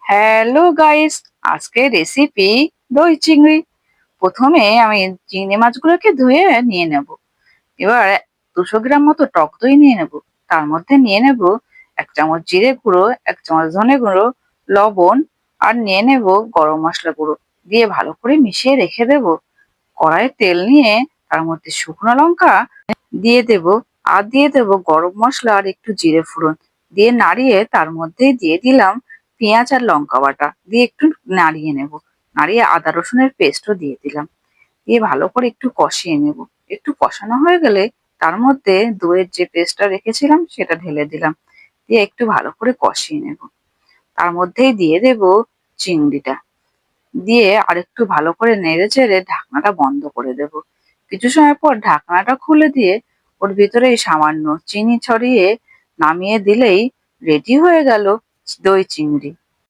Hello guys, আজকে recipe দই চিংড়ি। প্রথমে আমি চিংড়ি মাছগুলোকে ধুয়ে নিয়ে নেব। এবার 200 গ্রাম মতো টক দই নিয়ে নেব। তার মধ্যে নিয়ে নেব 1 চামচ জিরে গুঁড়ো, 1 চামচ ধনে গুঁড়ো, লবণ, আর নিয়ে নেব গরম মশলা গুঁড়ো। দিয়ে ভালো করে মিশিয়ে রেখে দেব। কড়াইয়ে তেল নিয়ে তার মধ্যে শুকনো লঙ্কা দিয়ে দেব, আর দিয়ে দেব গরম মশলা আর একটু জিরে ফোড়ন। দিয়ে নাড়িয়ে তার মধ্যেই দিয়ে দিলাম পেঁয়াজ আর লঙ্কা বাটা, দিয়ে একটু নাড়িয়ে নেব। নাড়িয়ে আদা রসুনের পেস্টও দিয়ে দিলাম। দিয়ে ভালো করে একটু কষিয়ে নেব। একটু কষানো হয়ে গেলে তার মধ্যে দইয়ের যে পেস্টটা রেখেছিলাম সেটা ঢেলে দিলাম। দিয়ে একটু ভালো করে কষিয়ে নেব। তার মধ্যেই দিয়ে দেব চিংড়িটা। দিয়ে আরেকটু ভালো করে নেড়ে চেড়ে ঢাকনাটা বন্ধ করে দেব। কিছু সময় পর ঢাকনাটা খুলে দিয়ে ওর ভিতরে সামান্য চিনি ছড়িয়ে নামিয়ে দিলেই রেডি হয়ে গেল দই চিংড়ি।